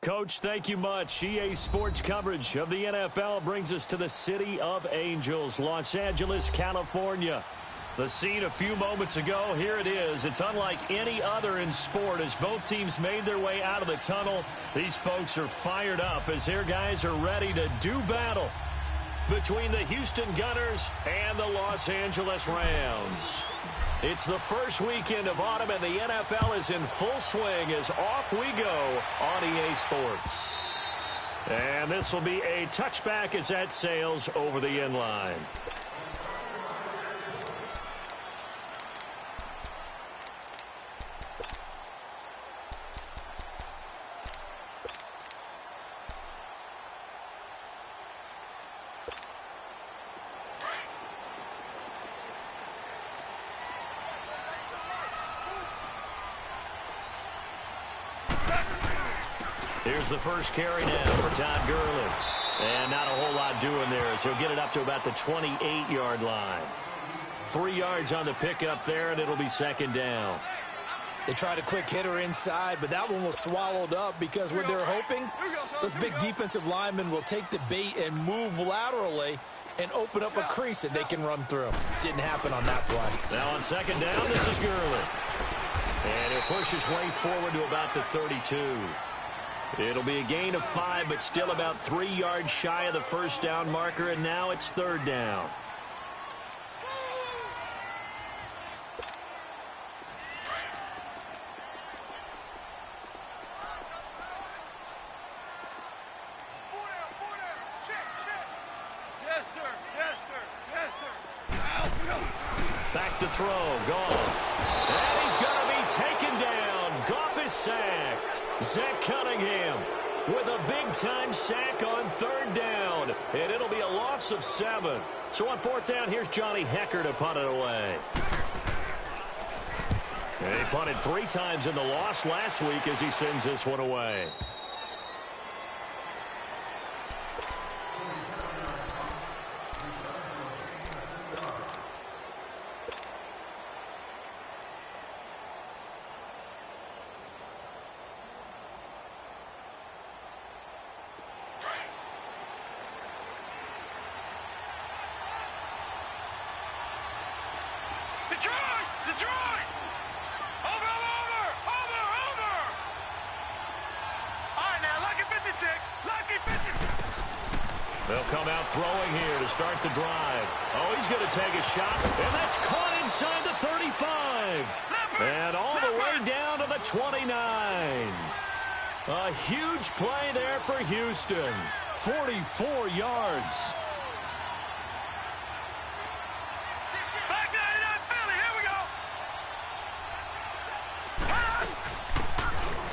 Coach, thank you much. EA Sports coverage of the NFL brings us to the City of Angels, Los Angeles, California. The scene a few moments ago, here it is. It's unlike any other in sport as both teams made their way out of the tunnel. These folks are fired up as their guys are ready to do battle between the Houston Gunners and the Los Angeles Rams. It's the first weekend of autumn, and the NFL is in full swing as off we go on EA Sports. And this will be a touchback as that sails over the end line. Here's the first carry now for Todd Gurley. And not a whole lot doing there as he'll get it up to about the 28-yard line. 3 yards on the pickup there, and it'll be second down. They tried a quick hitter inside, but that one was swallowed up because what they're hoping, those big defensive linemen will take the bait and move laterally and open up a crease that they can run through. Didn't happen on that play. Now on second down, this is Gurley. And he'll push his way forward to about the 32. It'll be a gain of 5, but still about 3 yards shy of the first down marker, and now it's third down. Back to throw, Goff. And he's going to be taken down. Goff is sacked. Zach Cunningham with a big-time sack on third down. And it'll be a loss of 7. So on fourth down, here's Johnny Hecker to punt it away. And he punted 3 times in the loss last week as he sends this one away. Detroit! Over! All right, now, lucky 56. Lucky 56. They'll come out throwing here to start the drive. Oh, he's going to take a shot, and that's caught inside the 35. And all the way down to the 29. A huge play there for Houston. 44 yards.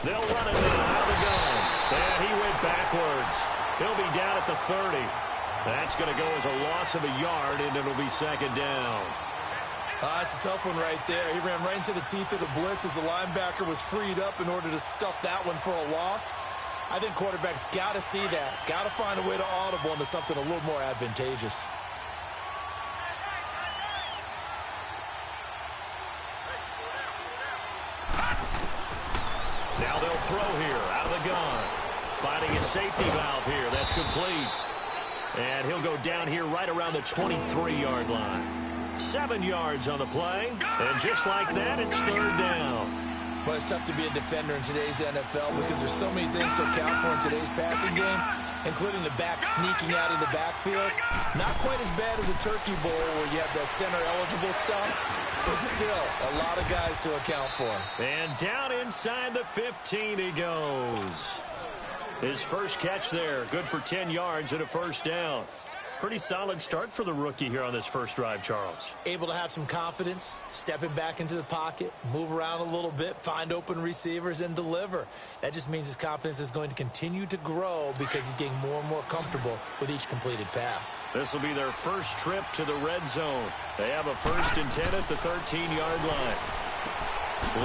They'll run it now out of the gun. And he went backwards. He'll be down at the 30. That's going to go as a loss of a yard, and it'll be second down. That's a tough one right there. He ran right into the teeth of the blitz as the linebacker was freed up in order to stuff that one for a loss. I think quarterbacks got to see that. Got to find a way to audible into something a little more advantageous. Now they'll throw here out of the gun. Finding a safety valve here. That's complete. And he'll go down here right around the 23-yard line. 7 yards on the play. And just like that, it's third down. Well, it's tough to be a defender in today's NFL because there's so many things to account for in today's passing game, including the back sneaking out of the backfield. Not quite as bad as a turkey bowl where you have the center-eligible stuff, but still a lot of guys to account for. And down inside the 15 he goes. His first catch there, good for 10 yards and a first down. Pretty solid start for the rookie here on this first drive, Charles. Able to have some confidence, stepping back into the pocket, move around a little bit, find open receivers, and deliver. That just means his confidence is going to continue to grow because he's getting more and more comfortable with each completed pass. This will be their first trip to the red zone. They have a 1st and 10 at the 13-yard line.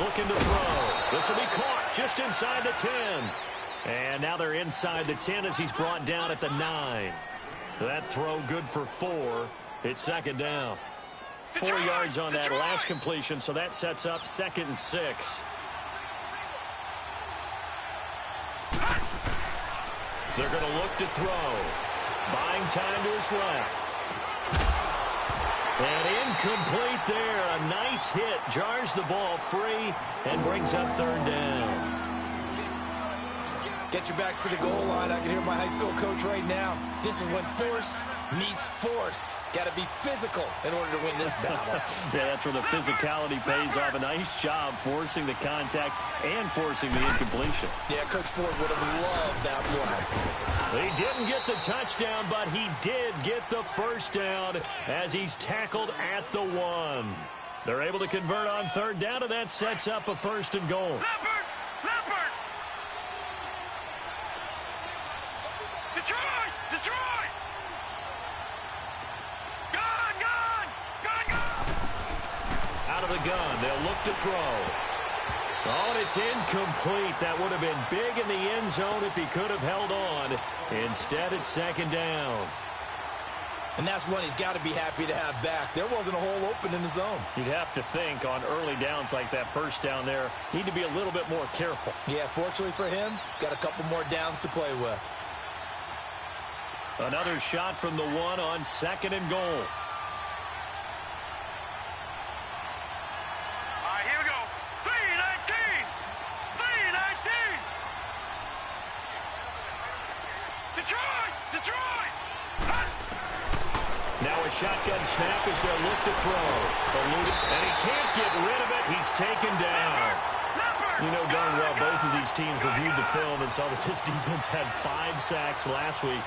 Looking to throw. This will be caught just inside the 10. And now they're inside the 10 as he's brought down at the 9. That throw good for 4. It's 2nd down. 4 yards on that last completion, so that sets up 2nd and 6. They're going to look to throw. Buying time to his left. And incomplete there. A nice hit. Jars the ball free and brings up 3rd down. Get your backs to the goal line. I can hear my high school coach right now. This is when force meets force. Got to be physical in order to win this battle. Yeah, that's where the physicality pays off. A nice job forcing the contact and forcing the incompletion. Yeah, Coach Ford would have loved that one. He didn't get the touchdown, but he did get the 1st down as he's tackled at the 1. They're able to convert on 3rd down, and that sets up a 1st and goal. Leopard! Detroit! Gone! Out of the gun, they'll look to throw. Oh, and it's incomplete. That would have been big in the end zone if he could have held on. Instead, it's 2nd down. And that's one he's got to be happy to have back. There wasn't a hole open in the zone. You'd have to think on early downs like that 1st down there, need to be a little bit more careful. Yeah, fortunately for him, got a couple more downs to play with. Another shot from the 1 on 2nd and goal. All right, here we go. 3-19. Detroit! Now a shotgun snap as they'll look to throw. And he can't get rid of it. He's taken down. You know darn well both of these teams reviewed the film and saw that this defense had 5 sacks last week.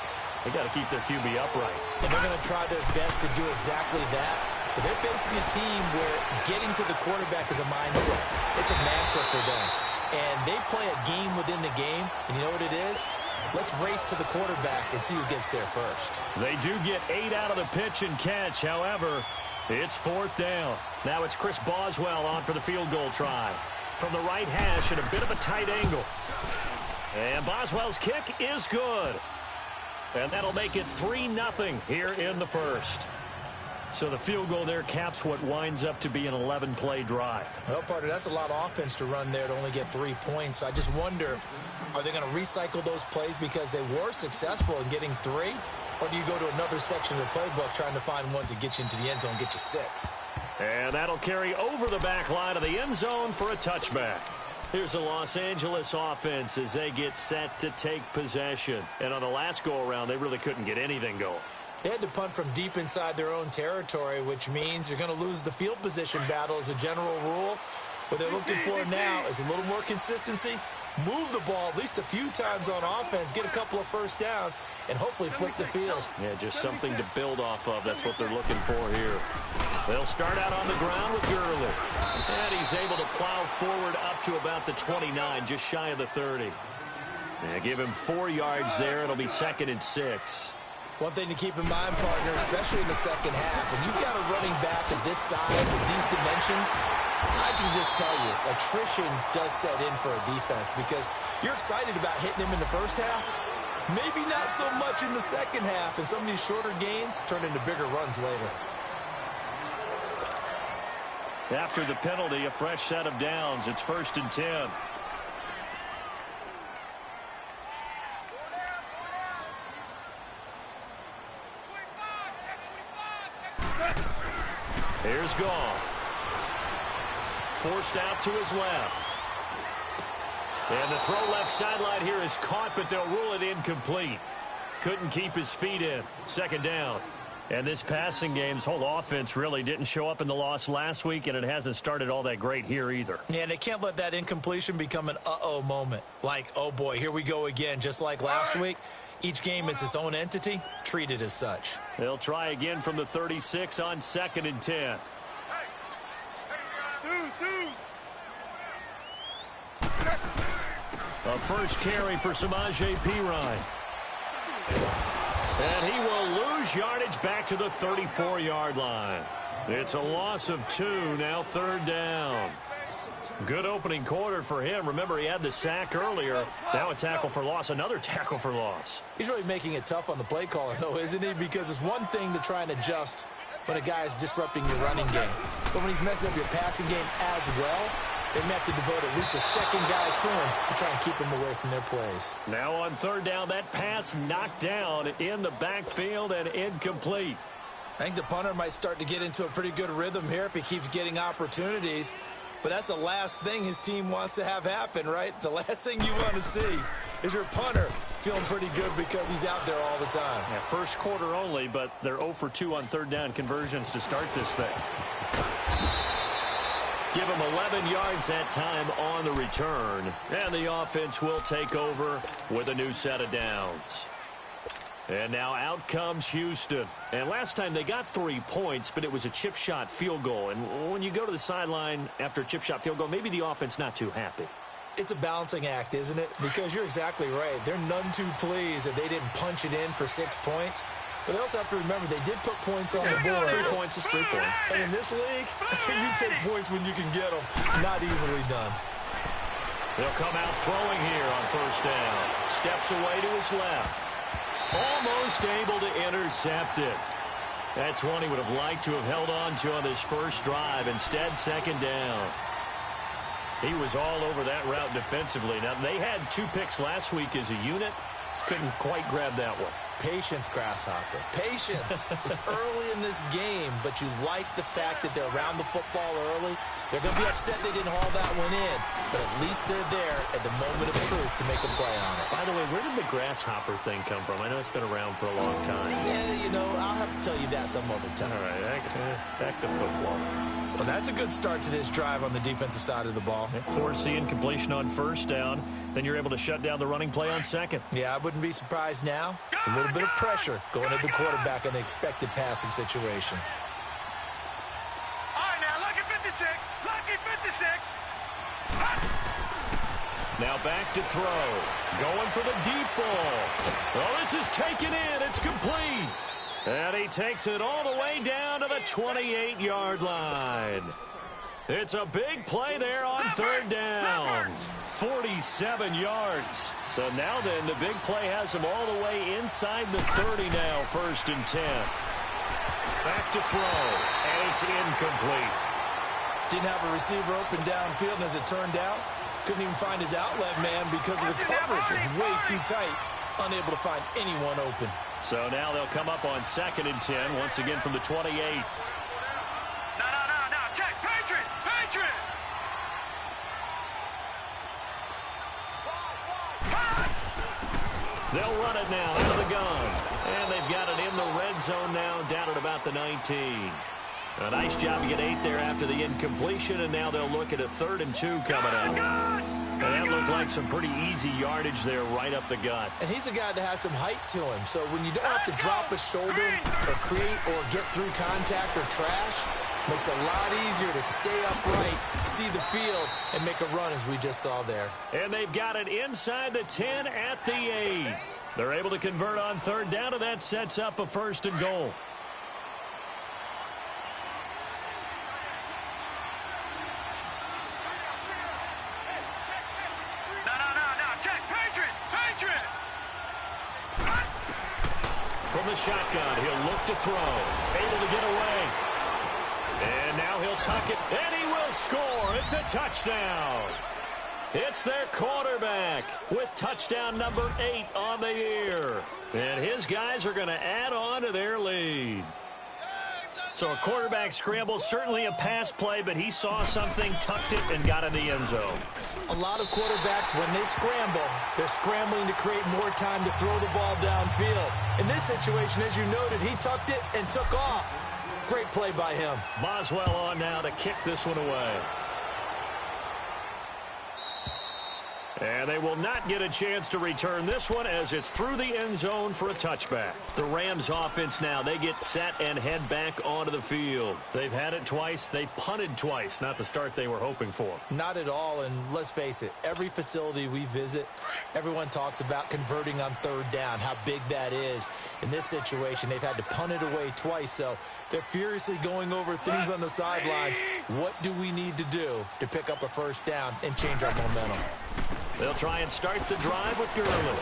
They got to keep their QB upright. And they're going to try their best to do exactly that. But they're facing a team where getting to the quarterback is a mindset. It's a mantra for them. And they play a game within the game. And you know what it is? Let's race to the quarterback and see who gets there first. They do get 8 out of the pitch and catch. However, it's 4th down. Now it's Chris Boswell on for the field goal try. From the right hash at a bit of a tight angle. And Boswell's kick is good. And that'll make it 3-0 here in the 1st. So the field goal there caps what winds up to be an 11-play drive. Well, partner, that's a lot of offense to run there to only get 3 points. I just wonder, are they going to recycle those plays because they were successful in getting 3? Or do you go to another section of the playbook trying to find ones that get you into the end zone and get you 6? And that'll carry over the back line of the end zone for a touchback. Here's the Los Angeles offense as they get set to take possession. And on the last go-around, they really couldn't get anything going. They had to punt from deep inside their own territory, which means you're going to lose the field position battle as a general rule. What they're looking for now is a little more consistency, move the ball at least a few times on offense, get a couple of 1st downs, and hopefully flip the field. Yeah, just something to build off of. That's what they're looking for here. They'll start out on the ground with Gurley. And he's able to plow forward up to about the 29, just shy of the 30. Yeah, give him 4 yards there. It'll be 2nd and 6. One thing to keep in mind, partner, especially in the second half, when you've got a running back of this size and these dimensions, I can just tell you, attrition does set in for a defense because you're excited about hitting him in the first half. Maybe not so much in the second half, and some of these shorter gains turn into bigger runs later. After the penalty, a fresh set of downs. It's 1st and 10. Here's Goff. Forced out to his left. And the throw left sideline here is caught, but they'll rule it incomplete. Couldn't keep his feet in. 2nd down. And this passing game's whole offense really didn't show up in the loss last week, and it hasn't started all that great here either. Yeah, and they can't let that incompletion become an uh-oh moment. Like, oh boy, here we go again, just like last week. Each game is its own entity, treated as such. They'll try again from the 36 on 2nd and 10. A first carry for Samaje Perine. And he will lose yardage back to the 34-yard line. It's a loss of 2, now 3rd down. Good opening quarter for him. Remember, he had the sack earlier. Now a tackle for loss, another tackle for loss. He's really making it tough on the play caller, though, isn't he? Because it's one thing to try and adjust when a guy is disrupting your running game. But when he's messing up your passing game as well, they may have to devote at least a second guy to him to try and keep him away from their plays. Now on 3rd down, that pass knocked down in the backfield and incomplete. I think the punter might start to get into a pretty good rhythm here if he keeps getting opportunities. But that's the last thing his team wants to have happen, right? The last thing you want to see is your punter feeling pretty good because he's out there all the time. Yeah, first quarter only, but they're 0 for 2 on 3rd down conversions to start this thing. Give him 11 yards that time on the return. And the offense will take over with a new set of downs. And now out comes Houston. And last time they got 3 points, but it was a chip shot field goal. And when you go to the sideline after a chip shot field goal, maybe the offense not too happy. It's a balancing act, isn't it? Because you're exactly right. They're none too pleased that they didn't punch it in for 6 points. But they also have to remember they did put points on the board. 3 points is 3 points. And in this league, you take points when you can get them. Not easily done. They'll come out throwing here on 1st down. Steps away to his left. Almost able to intercept it. That's one he would have liked to have held on to on this first drive. Instead, 2nd down. He was all over that route defensively. Now, they had 2 picks last week as a unit. Couldn't quite grab that one. Patience, Grasshopper. Patience. It's early in this game, but you like the fact that they're around the football early. They're going to be upset they didn't haul that one in, but at least they're there at the moment of truth to make a play on it. By the way, where did the grasshopper thing come from? I know it's been around for a long time. Yeah, you know, I'll have to tell you that some other time. All right, back to football. Well, that's a good start to this drive on the defensive side of the ball. Force the incompletion on 1st down. Then you're able to shut down the running play on 2nd. Yeah, I wouldn't be surprised now. A little bit of pressure going at the quarterback in an expected passing situation. All right, now, lucky 56. Lucky 56. Now back to throw. Going for the deep ball. Well, this is taken in. It's complete. And he takes it all the way down to the 28-yard line. It's a big play there on 3rd down. 47 yards. So now then, the big play has him all the way inside the 30 now, 1st and 10. Back to throw, and it's incomplete. Didn't have a receiver open downfield, and as it turned out, couldn't even find his outlet man because of the coverage. It was way too tight, unable to find anyone open. So now they'll come up on 2nd and 10, once again from the 28. No. Check. Patriot. They'll run it now out of the gun. And they've got it in the red zone now, down at about the 19. A nice job to get 8 there after the incompletion, and now they'll look at a 3rd and 2 coming up. And that looked like some pretty easy yardage there right up the gut. And he's a guy that has some height to him, so when you don't have to drop a shoulder or create or get through contact or trash, makes it a lot easier to stay upright, see the field, and make a run as we just saw there. And they've got it inside the 10 at the 8. They're able to convert on 3rd down, and that sets up a 1st and goal. From the shotgun, he'll look to throw. Able to get away. And now he'll tuck it, and he will score. It's a touchdown. It's their quarterback with touchdown number 8 on the year. And his guys are going to add on to their lead. So a quarterback scramble, certainly a pass play, but he saw something, tucked it, and got in the end zone. A lot of quarterbacks, when they scramble, they're scrambling to create more time to throw the ball downfield. In this situation, as you noted, he tucked it and took off. Great play by him. Boswell on now to kick this one away. And they will not get a chance to return this one as it's through the end zone for a touchback. The Rams offense now, they get set and head back onto the field. They've had it twice. They've punted twice. Not the start they were hoping for. Not at all, and let's face it, every facility we visit, everyone talks about converting on third down, how big that is. In this situation, they've had to punt it away twice, so they're furiously going over things on the sidelines. What do we need to do to pick up a first down and change our momentum? They'll try and start the drive with Gurley.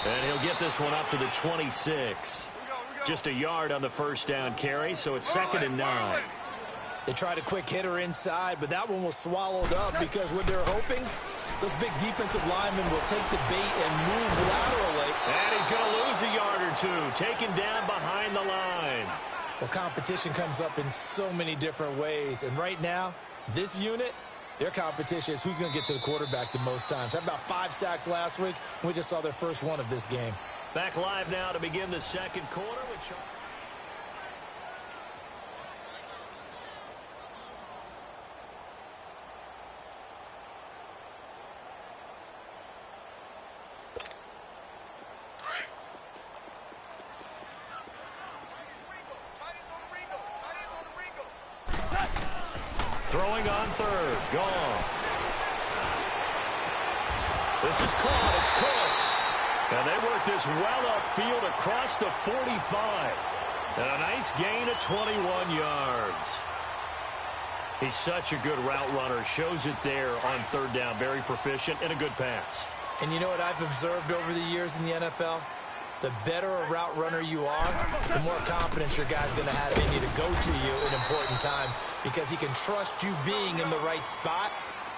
And he'll get this one up to the 26. Just a yard on the first down carry, so it's 2nd and 9. They tried a quick hitter inside, but that one was swallowed up because what they're hoping, those big defensive linemen will take the bait and move laterally. And he's going to lose a yard or two, taken down behind the line. Well, competition comes up in so many different ways, and right now, this unit, their competition is who's going to get to the quarterback the most times. Had about 5 sacks last week. We just saw their first one of this game. Back live now to begin the second quarter. Throwing on third. Gone. This is caught. It's Cooks. And they work this well upfield across the 45. And a nice gain of 21 yards. He's such a good route runner. Shows it there on third down. Very proficient and a good pass. And you know what I've observed over the years in the NFL? The better a route runner you are, the more confidence your guy's going to have in you to go to you in important times because he can trust you being in the right spot,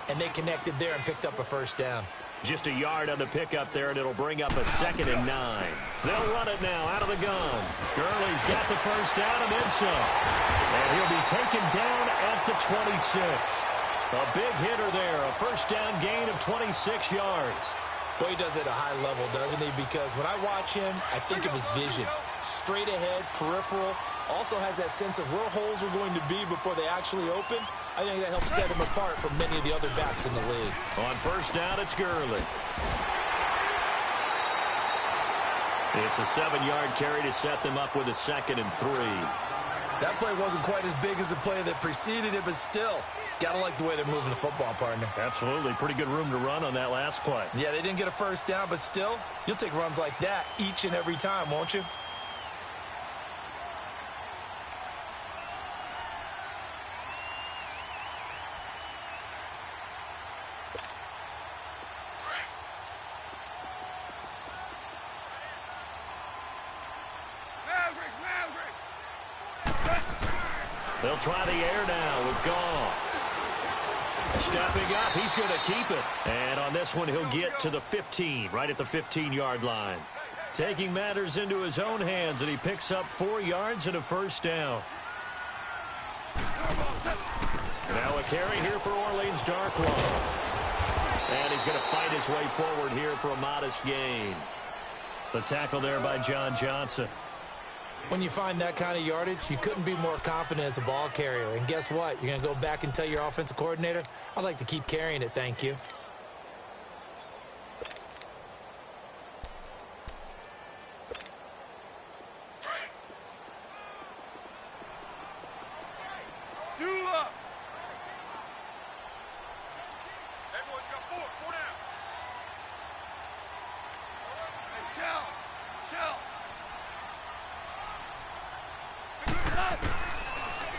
and they connected there and picked up a first down. Just a yard on the pickup there, and it'll bring up a 2nd and 9. They'll run it now out of the gun. Gurley's got the first down and then some. And he'll be taken down at the 26. A big hitter there, a first down gain of 26 yards. Boy, he does it at a high level, doesn't he? Because when I watch him, I think of his vision. Straight ahead, peripheral. Also has that sense of where holes are going to be before they actually open. I think that helps set him apart from many of the other backs in the league. On first down, it's Gurley. It's a 7-yard carry to set them up with a 2nd and 3. That play wasn't quite as big as the play that preceded it, but still, gotta like the way they're moving the football, partner. Absolutely. Pretty good room to run on that last play. Yeah, they didn't get a first down, but still, you'll take runs like that each and every time, won't you? They'll try the air now with Goff. Stepping up, he's going to keep it. And on this one, he'll get to the 15, right at the 15-yard line. Taking matters into his own hands, and he picks up 4 yards and a first down. Now a carry here for Orleans Darkwa. And he's going to fight his way forward here for a modest gain. The tackle there by John Johnson. When you find that kind of yardage, you couldn't be more confident as a ball carrier. And guess what? You're going to go back and tell your offensive coordinator, I'd like to keep carrying it, thank you.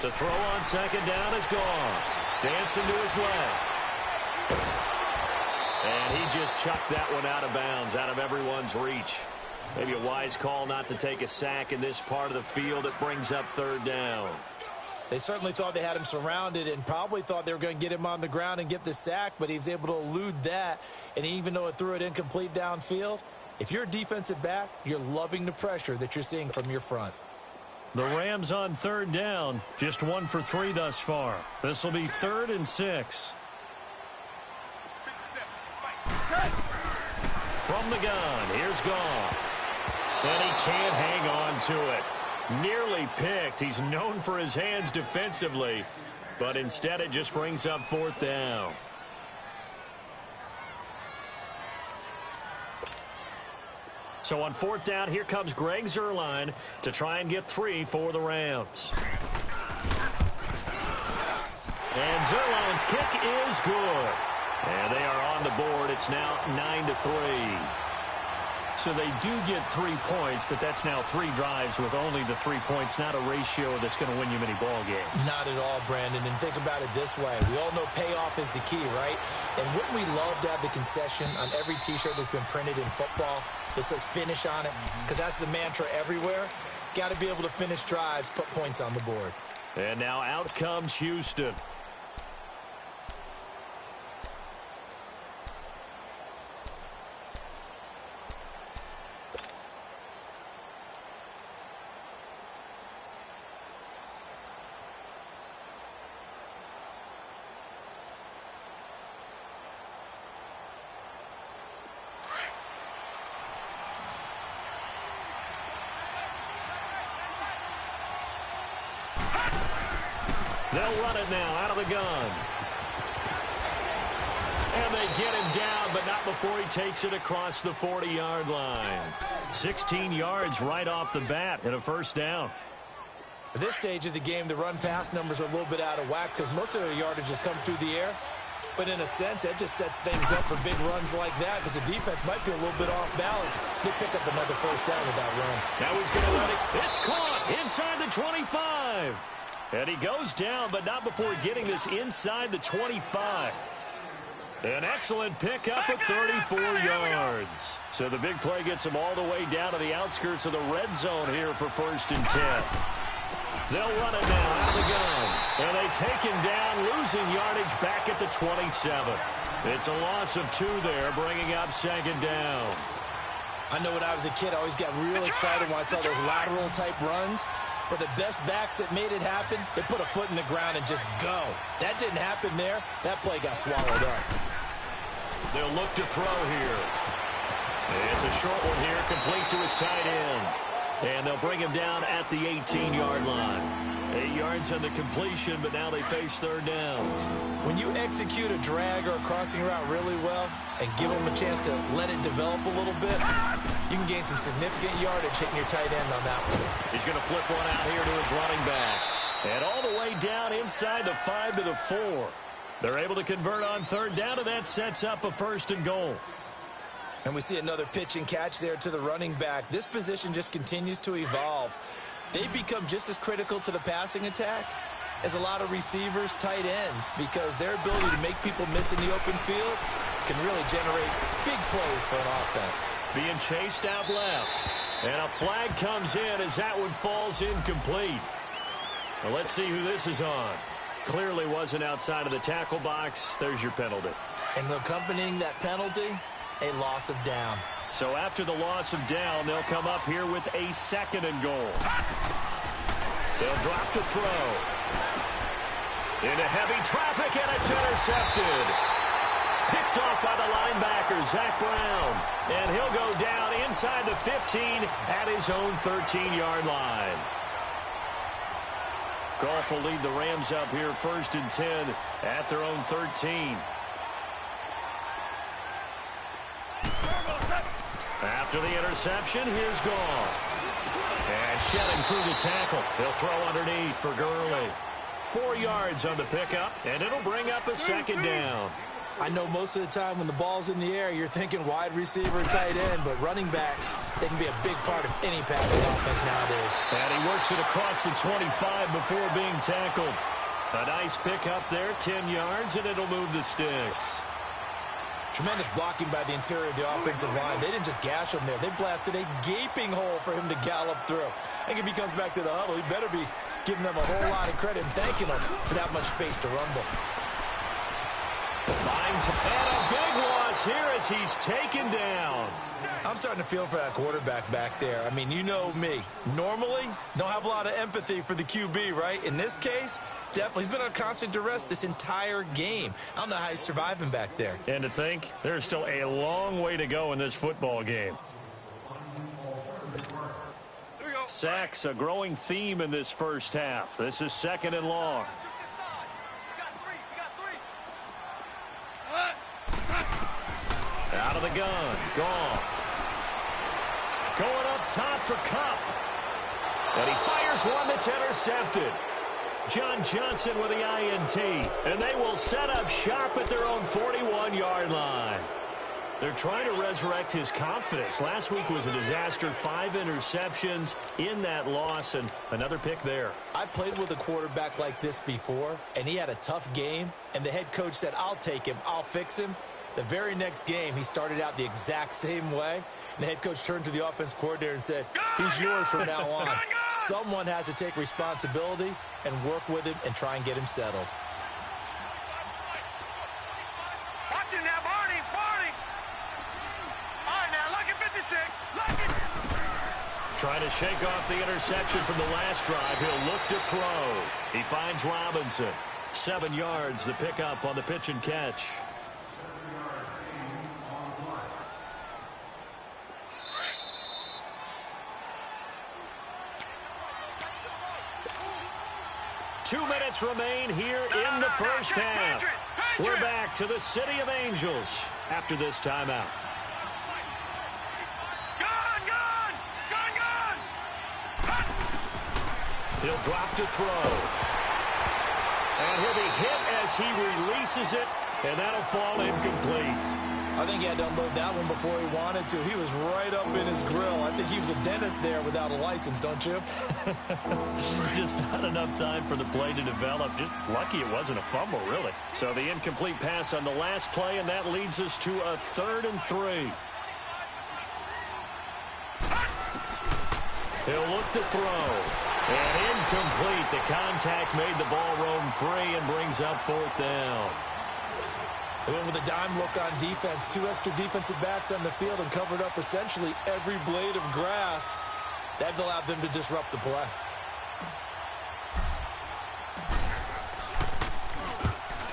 To throw on second down is gone. Dancing to his left. And he just chucked that one out of bounds, out of everyone's reach. Maybe a wise call not to take a sack in this part of the field. It brings up third down. They certainly thought they had him surrounded and probably thought they were going to get him on the ground and get the sack, but he was able to elude that. And even though it threw it incomplete downfield, if you're a defensive back, you're loving the pressure that you're seeing from your front. The Rams on third down, just 1 for 3 thus far. This will be 3rd and 6. From the gun, here's Goff. And he can't hang on to it. Nearly picked. He's known for his hands defensively, but instead it just brings up 4th down. So on 4th down, here comes Greg Zuerlein to try and get 3 for the Rams. And Zuerlein's kick is good. And they are on the board. It's now 9-3. So they do get 3 points, but that's now 3 drives with only the 3 points, not a ratio that's going to win you many ball games. Not at all, Brandon. And think about it this way. We all know payoff is the key, right? And wouldn't we love to have the concession on every T-shirt that's been printed in football that says finish on it? Because that's the mantra everywhere. Got to be able to finish drives, put points on the board. And now out comes Houston. They'll run it now out of the gun. And they get him down, but not before he takes it across the 40-yard line. 16 yards right off the bat and a first down. At this stage of the game, the run-pass numbers are a little bit out of whack because most of their yardage has come through the air. But in a sense, that just sets things up for big runs like that because the defense might be a little bit off balance. They pick up another first down with that run. Now he's going to let it. It's caught inside the 25. And he goes down, but not before getting this inside the 25. An excellent pickup of 34 yards. So the big play gets him all the way down to the outskirts of the red zone here for 1st and 10. They'll run it now out of the gun. And they take him down, losing yardage back at the 27. It's a loss of 2 there, bringing up 2nd down. I know when I was a kid, I always got real excited when I saw those lateral-type runs. But the best backs that made it happen, they put a foot in the ground and just go. That didn't happen there. That play got swallowed up. They'll look to throw here. It's a short one here, complete to his tight end. And they'll bring him down at the 18-yard line. 8 yards on the completion, but now they face 3rd down. When you execute a drag or a crossing route really well and give them a chance to let it develop a little bit, you can gain some significant yardage hitting your tight end on that one. He's going to flip one out here to his running back. And all the way down inside the 5 to the 4. They're able to convert on 3rd down, and that sets up a 1st and goal. And we see another pitch and catch there to the running back. This position just continues to evolve. They become just as critical to the passing attack as a lot of receivers, tight ends, because their ability to make people miss in the open field can really generate big plays for an offense. Being chased out left. And a flag comes in as that one falls incomplete. Well, let's see who this is on. Clearly wasn't outside of the tackle box. There's your penalty. And accompanying that penalty, a loss of down. So after the loss of down, they'll come up here with a 2nd and goal. They'll drop to throw. Into heavy traffic, and it's intercepted. Picked off by the linebacker, Zach Brown. And he'll go down inside the 15 at his own 13-yard line. Goff will lead the Rams up here 1st and 10 at their own 13. After the interception, here's Goff. And shedding through the tackle. He'll throw underneath for Gurley. 4 yards on the pickup, and it'll bring up a 2nd down. I know most of the time when the ball's in the air, you're thinking wide receiver and tight end, but running backs, they can be a big part of any passing offense nowadays. And he works it across the 25 before being tackled. A nice pickup there, 10 yards, and it'll move the sticks. Tremendous blocking by the interior of the offensive line. They didn't just gash him there. They blasted a gaping hole for him to gallop through. I think if he comes back to the huddle, he better be giving them a whole lot of credit and thanking them for that much space to rumble. And a big loss here as he's taken down. I'm starting to feel for that quarterback back there. I mean, you know me. Normally, don't have a lot of empathy for the QB, right? In this case, definitely. He's been on constant duress this entire game. I don't know how he's surviving back there. And to think, there's still a long way to go in this football game. Sacks, a growing theme in this first half. This is 2nd and long. Out of the gun, Goff. Going up top for Cup. And he fires one that's intercepted. John Johnson with the INT. And they will set up shop at their own 41-yard line. They're trying to resurrect his confidence. Last week was a disaster. 5 interceptions in that loss, and another pick there. I played with a quarterback like this before, and he had a tough game, and the head coach said, I'll take him, I'll fix him. The very next game, he started out the exact same way, and the head coach turned to the offense coordinator and said, he's yours from now on. Someone has to take responsibility and work with him and try and get him settled. Watch it now, Barney, Barney. All right, now, lucky 56. Lucky. Trying to shake off the interception from the last drive. He'll look to throw. He finds Robinson. 7 yards, the pickup on the pitch and catch. Two minutes remain here in the first half. We're back to the City of Angels after this timeout. He'll drop to throw. And he'll be hit as he releases it, and that'll fall incomplete. I think he had to unload that one before he wanted to. He was right up in his grill. I think he was a dentist there without a license, don't you? Just not enough time for the play to develop. Just lucky it wasn't a fumble, really. So the incomplete pass on the last play, and that leads us to a 3rd and 3. He'll look to throw. And incomplete. The contact made the ball roam free and brings up 4th down. They went with a dime look on defense. 2 extra defensive backs on the field and covered up essentially every blade of grass. That allowed them to disrupt the play.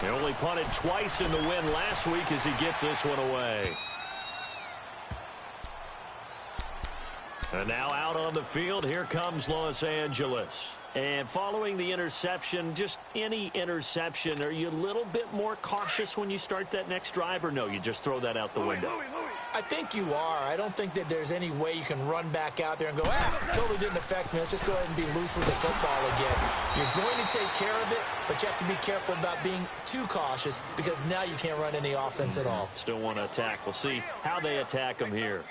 He only punted twice in the win last week as he gets this one away. And now out on the field, here comes Los Angeles. And following the interception, just any interception, are you a little bit more cautious when you start that next drive, or no, you just throw that out the window? I think you are. I don't think that there's any way you can run back out there and go, totally didn't affect me. Let's just go ahead and be loose with the football again. You're going to take care of it, but you have to be careful about being too cautious because now you can't run any offense at all. Still want to attack. We'll see how they attack him here.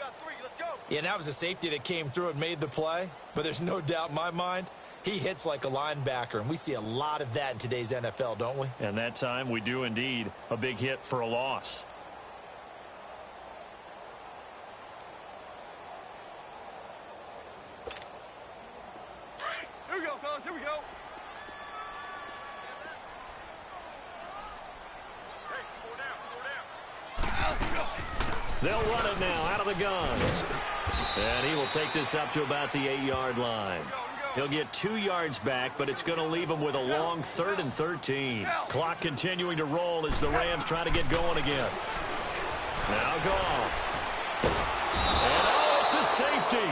Yeah, and that was a safety that came through and made the play, but there's no doubt in my mind he hits like a linebacker, and we see a lot of that in today's NFL, don't we? And that time we do indeed. A big hit for a loss. Here we go, fellas. Here we go. Hey, 4 down. They'll run it now out of the gun. And he will take this up to about the 8-yard line. He'll get 2 yards back, but it's going to leave him with a long 3rd and 13. Clock continuing to roll as the Rams try to get going again. Now Goff. And oh, it's a safety.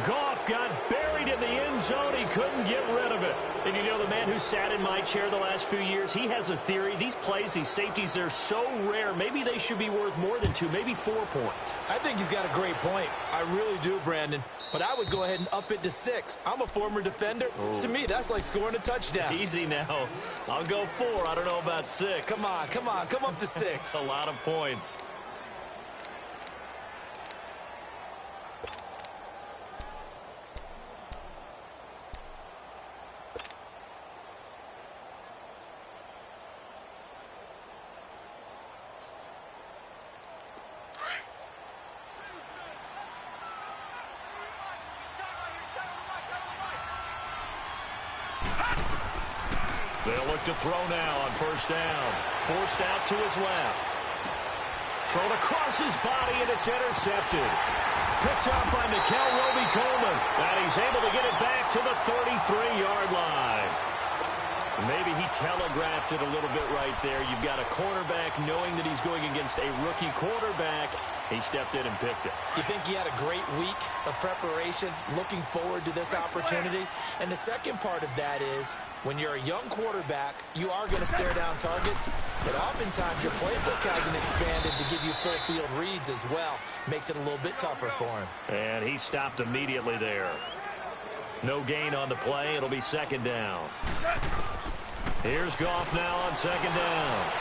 Goff got buried in the end zone. He couldn't get rid of it. And you know, the man who sat in my chair the last few years, he has a theory. These plays, these safeties, they're so rare. Maybe they should be worth more than 2, maybe 4 points. I think he's got a great point. I really do, Brandon. But I would go ahead and up it to 6. I'm a former defender. Ooh. To me, that's like scoring a touchdown. Easy now. I'll go 4. I don't know about 6. Come on. Come up to 6. A lot of points. They'll look to throw now on 1st down. Forced out to his left. Thrown across his body, and it's intercepted. Picked up by Nikel Roby-Coleman. And he's able to get it back to the 33-yard line. Maybe he telegraphed it a little bit right there. You've got a quarterback knowing that he's going against a rookie quarterback. He stepped in and picked it. You think he had a great week of preparation, looking forward to this opportunity? And the second part of that is, when you're a young quarterback, you are going to stare down targets, but oftentimes your playbook hasn't expanded to give you full field reads as well. Makes it a little bit tougher for him. And he stopped immediately there. No gain on the play. It'll be second down. Here's Goff now on second down.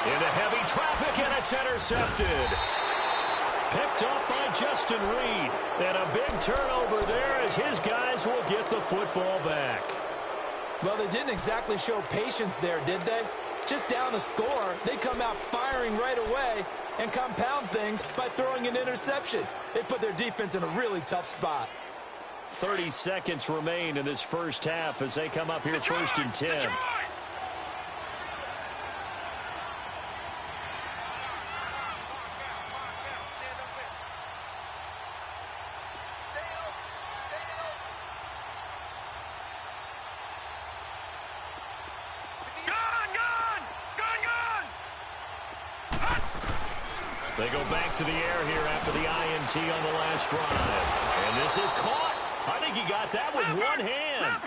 Into heavy traffic, and it's intercepted. Picked up by Justin Reed. And a big turnover there as his guys will get the football back. Well, they didn't exactly show patience there, did they? Just down a score, they come out firing right away and compound things by throwing an interception. They put their defense in a really tough spot. 30 seconds remain in this first half as they come up here first and 10. They go back to the air here after the INT on the last drive. And this is caught. I think he got that with one hand.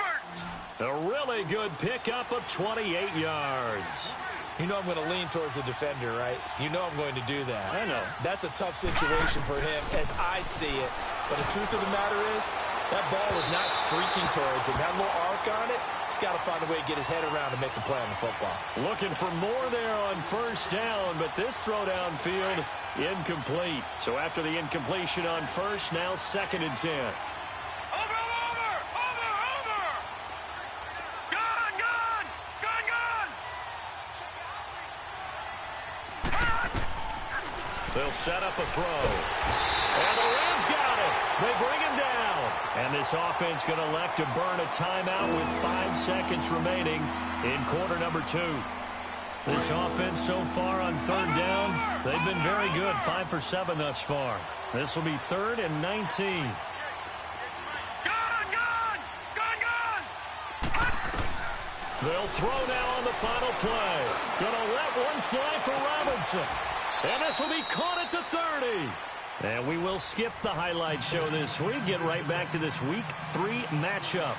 A really good pickup of 28 yards. You know I'm going to lean towards the defender, right? You know I'm going to do that. I know. That's a tough situation for him as I see it. But the truth of the matter is, that ball was not streaking towards him. That little arc on it, he's got to find a way to get his head around to make a play on the football. Looking for more there on first down, but this throw downfield, incomplete. So after the incompletion on first, now second and 10. They'll set up a throw. And the Rams got it. They bring him down. And this offense going to elect to burn a timeout with 5 seconds remaining in quarter number 2. This offense so far on third down, they've been very good. 5 for 7 thus far. This will be 3rd and 19. They'll throw now on the final play. Gonna let one fly for Robinson. And this will be caught at the 30. And we will skip the highlight show this week. Get right back to this Week 3 matchup.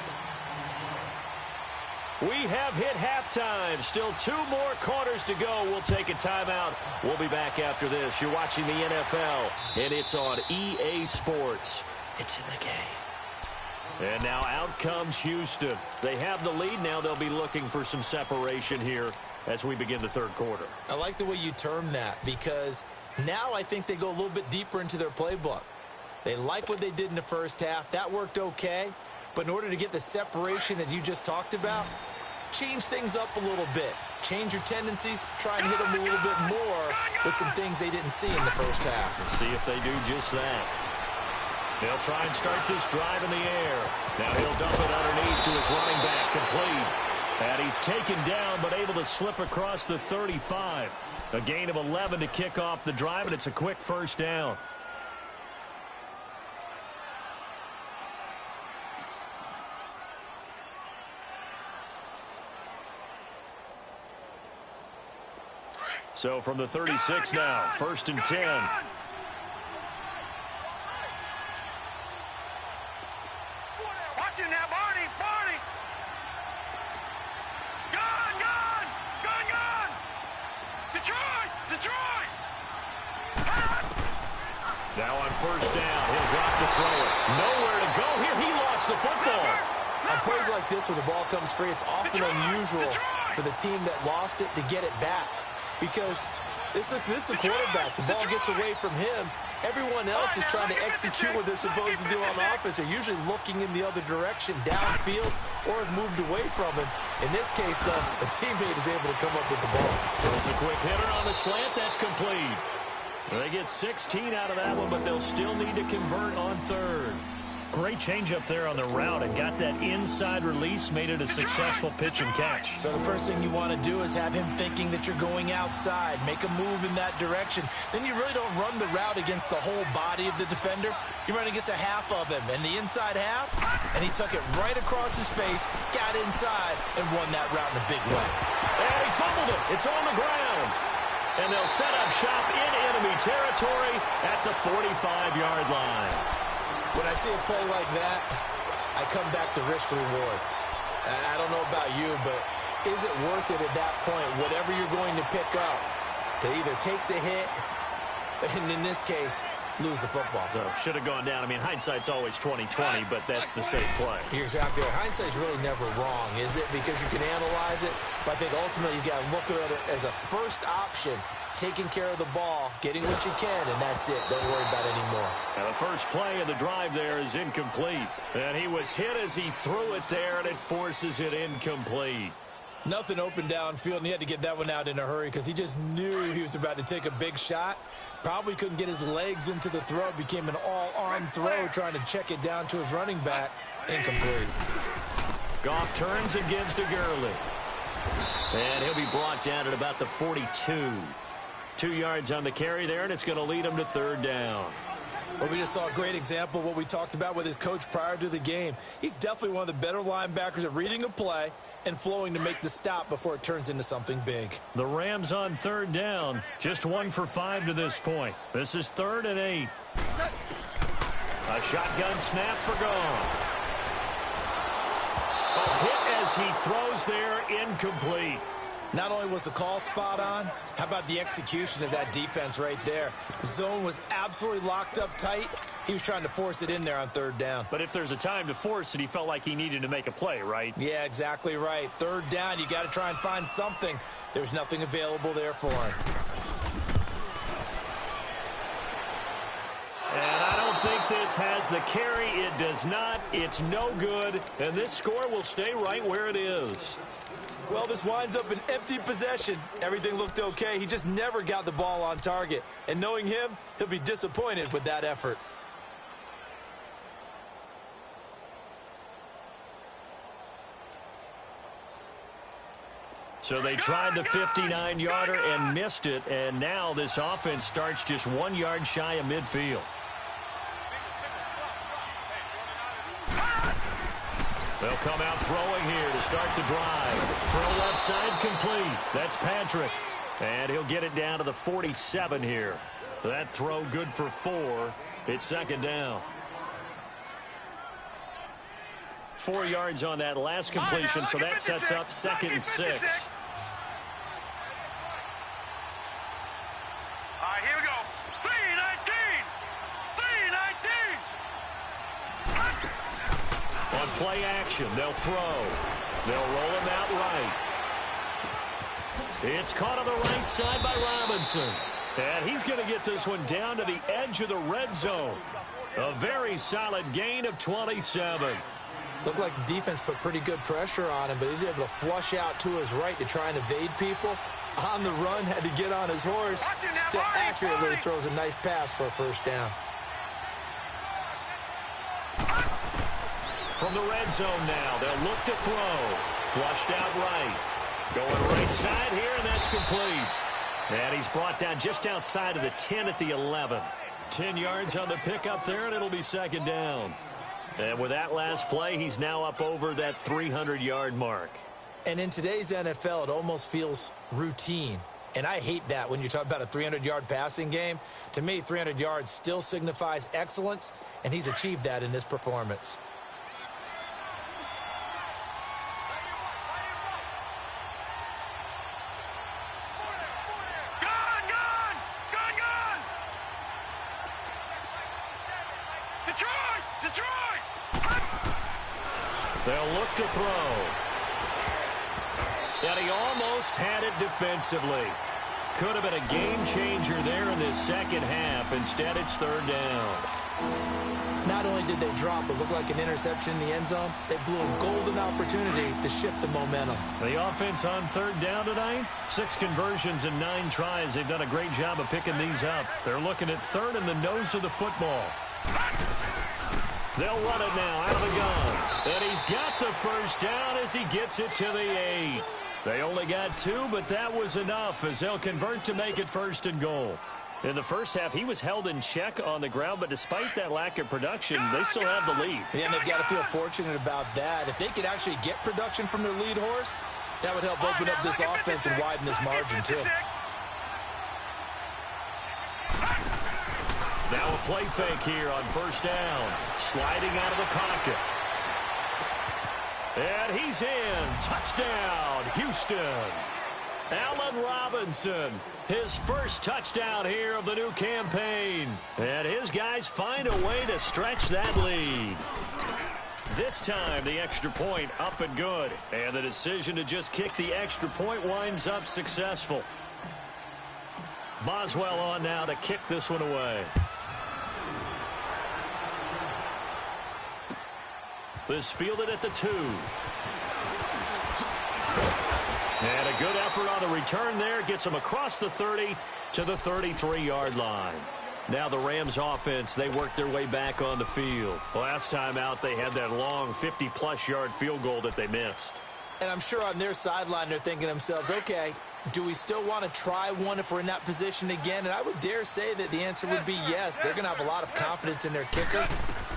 We have hit halftime. Still 2 more quarters to go. We'll take a timeout. We'll be back after this. You're watching the NFL, and it's on EA Sports. It's in the game. And now out comes Houston. They have the lead. Now they'll be looking for some separation here as we begin the third quarter. I like the way you term that, because now I think they go a little bit deeper into their playbook. They like what they did in the first half. That worked okay. But in order to get the separation that you just talked about, change things up a little bit. Change your tendencies. Try and hit them a little bit more with some things they didn't see in the first half. Let's see if they do just that. They'll try and start this drive in the air. Now he'll dump it underneath to his running back, complete. And he's taken down, but able to slip across the 35. A gain of 11 to kick off the drive, and it's a quick first down. So from the 36 now, 1st and 10. Now on first down, he'll drop the throw. Nowhere to go here. He lost the football. On plays like this where the ball comes free, it's often unusual for the team that lost it to get it back. Because this is a quarterback. The ball gets away from him. Everyone else is trying to execute what they're supposed to do on offense. They're usually looking in the other direction, downfield, or have moved away from him. In this case, though, a teammate is able to come up with the ball. Throws a quick hitter on the slant. That's complete. They get 16 out of that one, but they'll still need to convert on third. Great change up there on the route and got that inside release, made it a successful pitch and catch. So the first thing you want to do is have him thinking that you're going outside, make a move in that direction. Then you really don't run the route against the whole body of the defender. You run against a half of him, and the inside half, and he took it right across his face, got inside, and won that route in a big way. And he fumbled it. It's on the ground. And they'll set up shop in enemy territory at the 45-yard line. When I see a play like that, I come back to risk reward. I don't know about you, but is it worth it at that point, whatever you're going to pick up, to either take the hit, and in this case, lose the football? So should have gone down. I mean, hindsight's always 20/20, but that's the safe play. You're exactly right. Hindsight's really never wrong, is it? Because you can analyze it, but I think ultimately you got to look at it as a first option. Taking care of the ball, getting what you can, and that's it. Don't worry about it anymore. Now the first play of the drive there is incomplete. And he was hit as he threw it there, and it forces it incomplete. Nothing open downfield, and he had to get that one out in a hurry because he just knew he was about to take a big shot. Probably couldn't get his legs into the throw. Became an all-arm throw, trying to check it down to his running back. Incomplete. Goff turns and gives to Gurley. And he'll be brought down at about the 42. 2 yards on the carry there, and it's going to lead him to third down. Well, we just saw a great example of what we talked about with his coach prior to the game. He's definitely one of the better linebackers at reading a play and flowing to make the stop before it turns into something big. The Rams on third down, just 1 for 5 to this point. This is 3rd and 8. A shotgun snap for Goff. A hit as he throws there, incomplete. Not only was the call spot on, how about the execution of that defense right there? The zone was absolutely locked up tight. He was trying to force it in there on third down. But if there's a time to force it, he felt like he needed to make a play, right? Yeah, exactly right. Third down, you got to try and find something. There's nothing available there for him. And I don't think this has the carry. It does not. It's no good. And this score will stay right where it is. Well, this winds up an empty possession. Everything looked okay. He just never got the ball on target. And knowing him, he'll be disappointed with that effort. So they tried the 59-yarder and missed it. And now this offense starts just 1 yard shy of midfield. They'll come out throwing here to start the drive. Throw left side complete. That's Patrick. And he'll get it down to the 47 here. That throw good for 4. It's second down. 4 yards on that last completion, so that sets up 2nd and 6. All right, here we go. 3-19. 3-19. On play action, they'll throw. They'll roll him out right. It's caught on the right side by Robinson. And he's going to get this one down to the edge of the red zone. A very solid gain of 27. Looked like the defense put pretty good pressure on him, but he's able to flush out to his right to try and evade people. On the run, had to get on his horse. Still accurately throws a nice pass for a first down. From the red zone now, they'll look to throw. Flushed out right. Going right side here, and that's complete. And he's brought down just outside of the 10 at the 11. 10 yards on the pickup there, and it'll be second down. And with that last play, he's now up over that 300-yard mark. And in today's NFL, it almost feels routine. And I hate that when you talk about a 300-yard passing game. To me, 300 yards still signifies excellence, and he's achieved that in this performance. They'll look to throw. And he almost had it defensively. Could have been a game changer there in this second half. Instead, it's third down. Not only did they drop, it looked like an interception in the end zone. They blew a golden opportunity to shift the momentum. The offense on third down tonight, 6 conversions and 9 tries. They've done a great job of picking these up. They're looking at third in the nose of the football. They'll run it now out of the gun. And he's got the first down as he gets it to the 8. They only got 2, but that was enough as they'll convert to make it 1st and goal. In the first half, he was held in check on the ground, but despite that lack of production, they still have the lead. Yeah, and they've got to feel fortunate about that. If they could actually get production from their lead horse, that would help open up this offense and widen this margin, too. Now a play fake here on 1st down. Sliding out of the pocket. And he's in. Touchdown, Houston. Allen Robinson, his first touchdown here of the new campaign. And his guys find a way to stretch that lead. This time, the extra point up and good. And the decision to just kick the extra point winds up successful. Boswell on now to kick this one away. This fielded at the 2. And a good effort on the return there. Gets them across the 30 to the 33-yard line. Now the Rams offense, they worked their way back on the field. Last time out, they had that long 50-plus yard field goal that they missed. And I'm sure on their sideline, they're thinking to themselves, okay, do we still want to try one if we're in that position again? And I would dare say that the answer would be yes. They're going to have a lot of confidence in their kicker.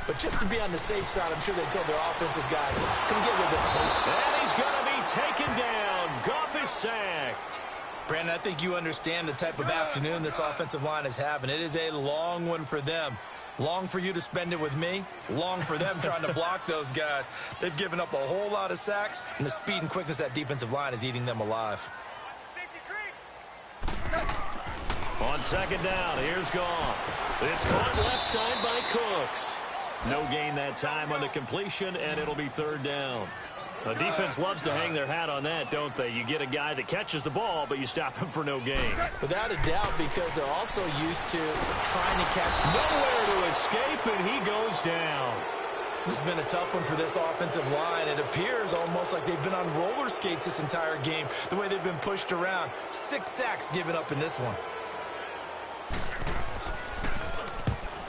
But just to be on the safe side, I'm sure they told their offensive guys, come get a little bit closer. And he's going to be taken down. Goff is sacked. Brandon, I think you understand the type of afternoon this offensive line is having. It is a long one for them. Long for you to spend it with me. Long for them trying to block those guys. They've given up a whole lot of sacks, and the speed and quickness of that defensive line is eating them alive. On 2nd down, here's Goff. It's caught left side by Cooks. No gain that time on the completion, and it'll be 3rd down. The defense loves to hang their hat on that, don't they? You get a guy that catches the ball, but you stop him for no gain. Without a doubt, because they're also used to trying to catch. Nowhere to escape, and he goes down. This has been a tough one for this offensive line. It appears almost like they've been on roller skates this entire game, the way they've been pushed around. 6 sacks given up in this one.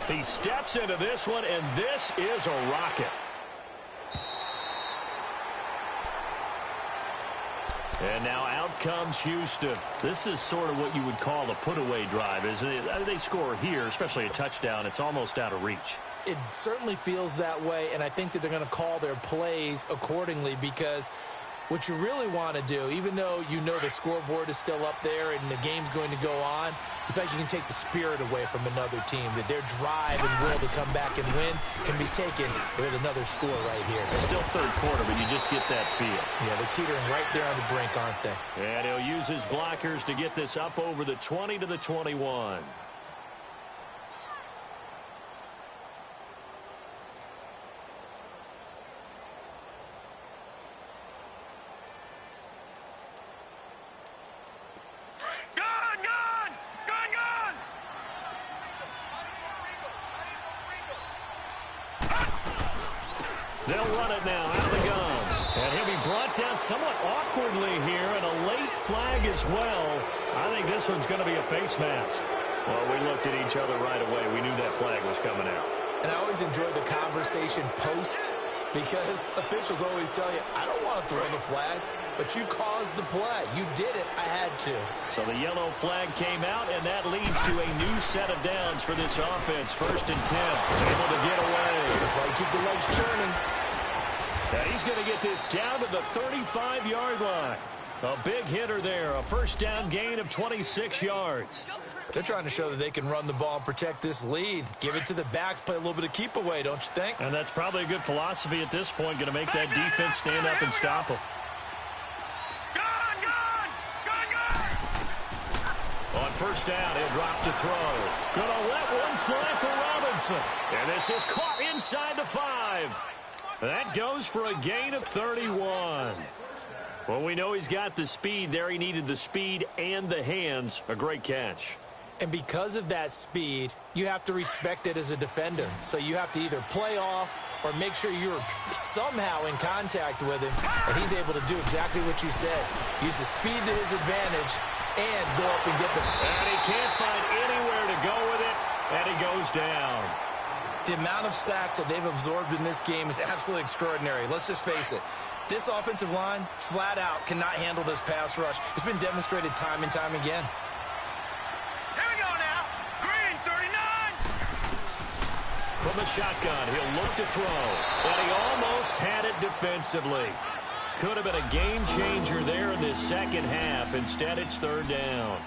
He steps into this one, and this is a rocket. And now out comes Houston. This is sort of what you would call a put-away drive, isn't it? They score here, especially a touchdown. It's almost out of reach. It certainly feels that way, and I think that they're going to call their plays accordingly because what you really want to do, even though you know the scoreboard is still up there and the game's going to go on, you think you can take the spirit away from another team, that their drive and will to come back and win can be taken with another score right here. Still 3rd quarter, but you just get that feel. Yeah, they're teetering right there on the brink, aren't they? And he'll use his blockers to get this up over the 20 to the 21. They'll run it now out of the gun. And he'll be brought down somewhat awkwardly here, and a late flag as well. I think this one's going to be a face mask. Well, we looked at each other right away. We knew that flag was coming out. And I always enjoy the conversation post because officials always tell you, I don't want to throw the flag, but you caused the play. You did it. I had to. So the yellow flag came out, and that leads to a new set of downs for this offense. 1st and 10. Able to get away. That's why you keep the legs churning. And he's going to get this down to the 35-yard line. A big hitter there. A 1st down gain of 26 yards. They're trying to show that they can run the ball and protect this lead. Give it to the backs, play a little bit of keep away, don't you think? And that's probably a good philosophy at this point. Going to make that defense stand up and stop them. On 1st down, he'll drop to throw. Gonna let one fly for Robinson. And this is caught inside the 5. That goes for a gain of 31. Well, we know he's got the speed there. He needed the speed and the hands. A great catch. And because of that speed, you have to respect it as a defender. So you have to either play off or make sure you're somehow in contact with him. And he's able to do exactly what you said. Use the speed to his advantage and go up and get the... And he can't find anywhere to go with it, and he goes down. The amount of sacks that they've absorbed in this game is absolutely extraordinary. Let's just face it. This offensive line, flat out, cannot handle this pass rush. It's been demonstrated time and time again. Here we go now. Green, 39. From the shotgun, he'll look to throw. And he almost had it defensively. Could have been a game changer there in this second half. Instead, it's third down.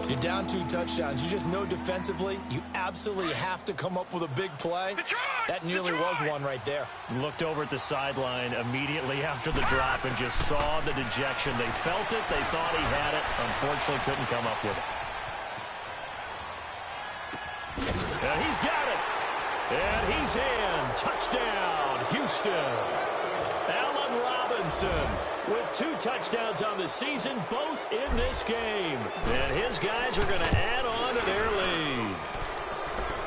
You're down 2 touchdowns. You just know defensively you absolutely have to come up with a big play. That nearly was one right there. Looked over at the sideline immediately after the drop and just saw the dejection. They felt it. They thought he had it. Unfortunately, couldn't come up with it. And he's got it. And he's in. Touchdown, Houston. Allen Robinson with 2 touchdowns on the season, both in this game. And his guys are going to add on to their lead.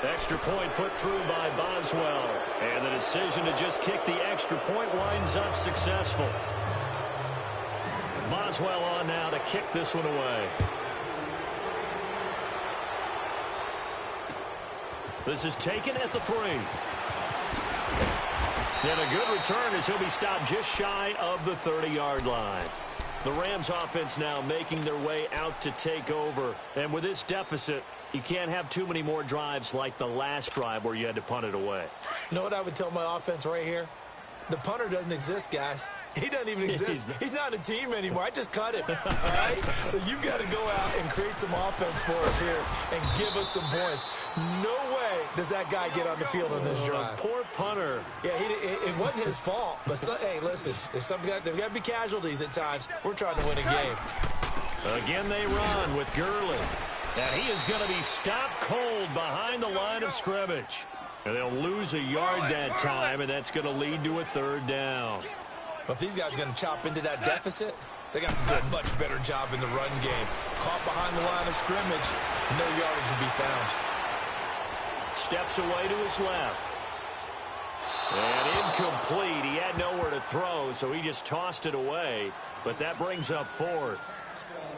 Extra point put through by Boswell. And the decision to just kick the extra point winds up successful. Boswell on now to kick this one away. This is taken at the 3. And a good return as he'll be stopped just shy of the 30-yard line. The Rams offense now making their way out to take over. And with this deficit, you can't have too many more drives like the last drive where you had to punt it away. You know what I would tell my offense right here? The punter doesn't exist, guys. He doesn't even exist. He's not a team anymore. I just cut him, all right? So you've got to go out and create some offense for us here and give us some points. No way does that guy get on the field on this drive. Poor punter. Yeah, it wasn't his fault. But, hey, listen, there's got to be casualties at times. We're trying to win a game. Again they run with Gurley. And he is going to be stopped cold behind the line of scrimmage. And they'll lose a yard that time, and that's going to lead to a third down. But these guys are going to chop into that deficit. They got to do a much better job in the run game. Caught behind the line of scrimmage, no yardage will be found. Steps away to his left. And incomplete. He had nowhere to throw, so he just tossed it away. But that brings up 4th.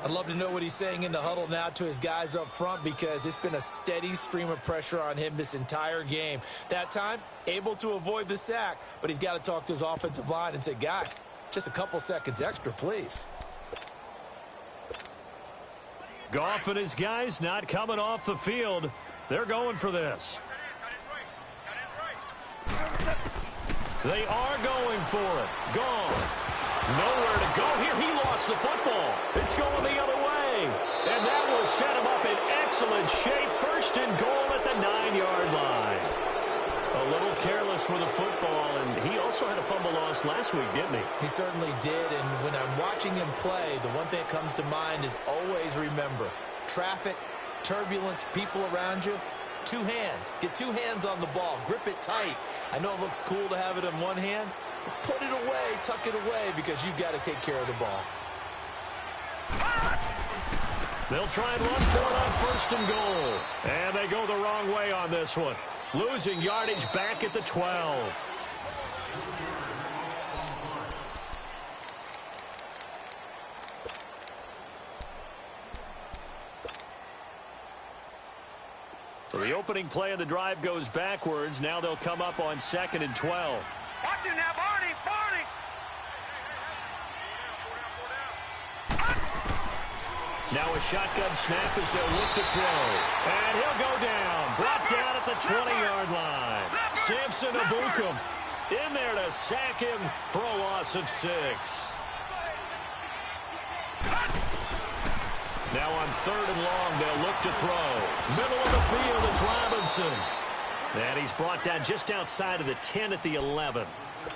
I'd love to know what he's saying in the huddle now to his guys up front, because it's been a steady stream of pressure on him this entire game. That time, able to avoid the sack, but he's got to talk to his offensive line and say, guys, just a couple seconds extra, please. Goff and his guys not coming off the field. They're going for this. They are going for it. Goff. Nowhere to go here. He lost the football. It's going the other way. And that will set him up in excellent shape. First and goal at the 9-yard line. A little careless with the football, and he also had a fumble loss last week, didn't he? He certainly did, and when I'm watching him play, the one thing that comes to mind is always remember, traffic, turbulence, people around you, 2 hands. Get 2 hands on the ball. Grip it tight. I know it looks cool to have it in one hand, but put it away, tuck it away, because you've got to take care of the ball. They'll try and run for it on first and goal. And they go the wrong way on this one. Losing yardage back at the 12. So the opening play of the drive goes backwards. Now they'll come up on 2nd and 12. Watch him now, Barney. Barney. Now a shotgun snap as they'll look to throw. And he'll go down. Brought down at the 20-yard line. Samson Abukum in there to sack him for a loss of 6. Now on 3rd and long, they'll look to throw. Middle of the field, it's Robinson. And he's brought down just outside of the 10 at the 11.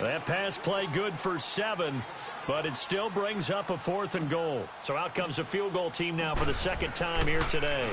That pass play good for 7, but it still brings up a 4th and goal. So out comes a field goal team now for the 2nd time here today.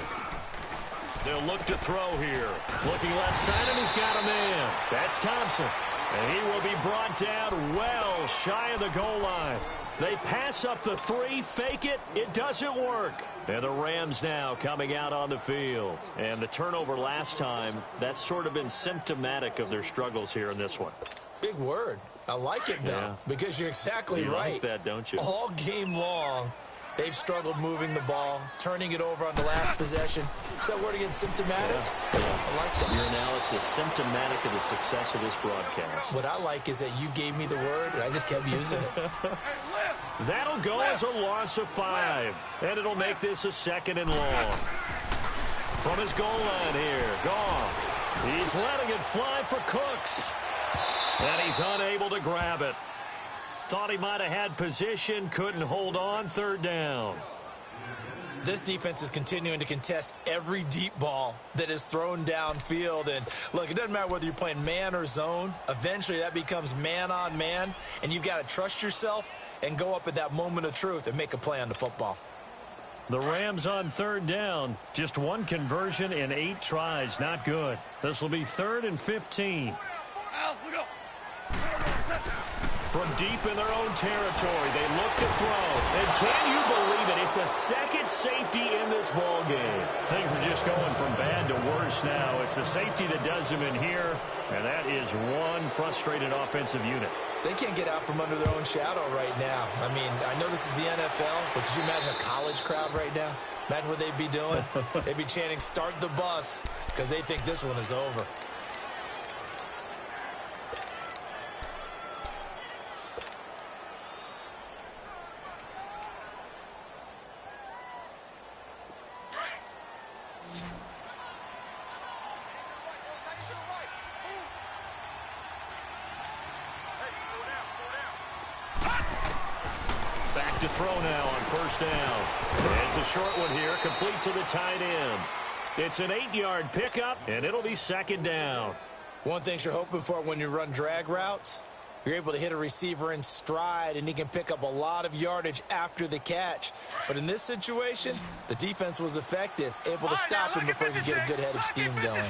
They'll look to throw here. Looking left side, and he's got a man. That's Thompson. And he will be brought down well shy of the goal line. They pass up the 3, fake it, it doesn't work. And the Rams now coming out on the field. And the turnover last time, that's sort of been symptomatic of their struggles here in this one. Big word. I like it, though, because you're exactly right. You like that, don't you? All game long, They've struggled moving the ball, turning it over on the last possession. Is that word again, symptomatic? Yeah. I like that. Your analysis, symptomatic of the success of this broadcast. What I like is that you gave me the word, and I just kept using it. That'll go as a loss of 5, and it'll make this a 2nd and long. From his goal line here, Goff. He's letting it fly for Cooks, and he's unable to grab it. Thought he might have had position, couldn't hold on, 3rd down. This defense is continuing to contest every deep ball that is thrown downfield. And, look, it doesn't matter whether you're playing man or zone. Eventually, that becomes man-on-man, and you've got to trust yourself and go up at that moment of truth and make a play on the football. The Rams on 3rd down. Just 1 conversion in 8 tries. Not good. This will be 3rd and 15. From deep in their own territory, they look to throw. And can you believe it? It's a 2nd safety in this ball game. Things are just going from bad to worse now. It's a safety that does them in here, and that is one frustrated offensive unit. They can't get out from under their own shadow right now. I mean, I know this is the NFL, but could you imagine a college crowd right now? Imagine what they'd be doing. They'd be chanting, "Start the bus," because they think this one is over. Back to throw now on 1st down. It's a short one here, complete to the tight end. It's an 8-yard pickup, and it'll be 2nd down. One thing you're hoping for when you run drag routes, you're able to hit a receiver in stride, and he can pick up a lot of yardage after the catch. But in this situation, the defense was effective, able to stop him before he could get a good head of steam going.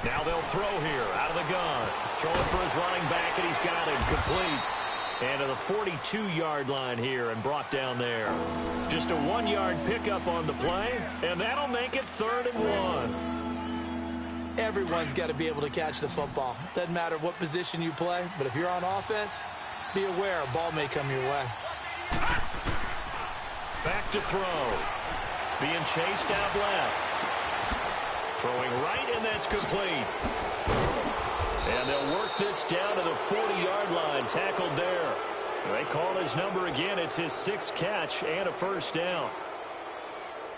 Now they'll throw here out of the gun. Throwing for his running back, and he's got him complete. And to the 42-yard line here and brought down there. Just a 1-yard pickup on the play, and that'll make it 3rd and 1. Everyone's got to be able to catch the football. Doesn't matter what position you play, but if you're on offense, be aware a ball may come your way. Back to throw. Being chased out left. Throwing right, and that's complete. And they'll work this down to the 40-yard line, tackled there. They call his number again. It's his 6th catch and a 1st down.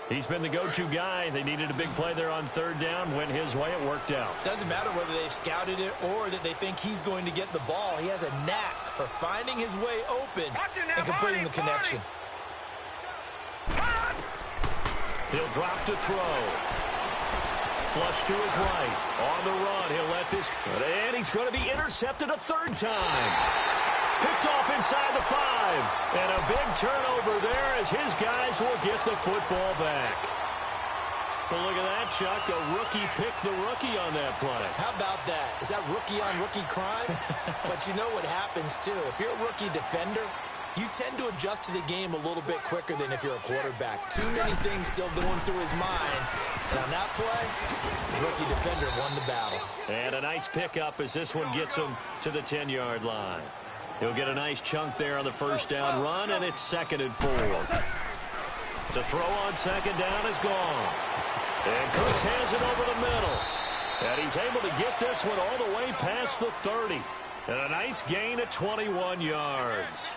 He's been the go-to guy. They needed a big play there on 3rd down. Went his way. It worked out. Doesn't matter whether they've scouted it or that they think he's going to get the ball. He has a knack for finding his way open and completing the connection. He'll drop to throw. Flush to his right. On the run, he'll let this... And he's going to be intercepted a 3rd time. Picked off inside the 5. And a big turnover there as his guys will get the football back. Well, look at that, Chuck. A rookie picked the rookie on that play. How about that? Is that rookie-on-rookie crime? But you know what happens, too. If you're a rookie defender, you tend to adjust to the game a little bit quicker than if you're a quarterback. Too many things still going through his mind. And on that play, the rookie defender won the battle. And a nice pickup as this one gets him to the 10-yard line. He'll get a nice chunk there on the 1st down run, and it's 2nd and 4. To throw on 2nd down is gone. And Cooks has it over the middle. And he's able to get this one all the way past the 30. And a nice gain of 21 yards.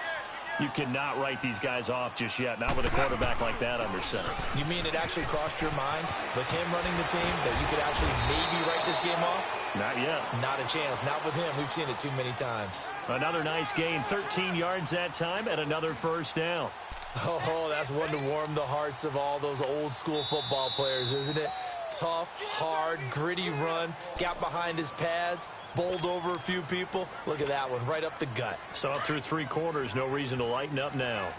You cannot write these guys off just yet, not with a quarterback like that under center. You mean it actually crossed your mind with him running the team that you could actually maybe write this game off? Not yet. Not a chance. Not with him. We've seen it too many times. Another nice gain, 13 yards that time, and another 1st down. Oh, that's one to warm the hearts of all those old school football players, isn't it? Tough, hard, gritty run. Got behind his pads, bowled over a few people. Look at that one, right up the gut. Saw it through 3 quarters. No reason to lighten up now.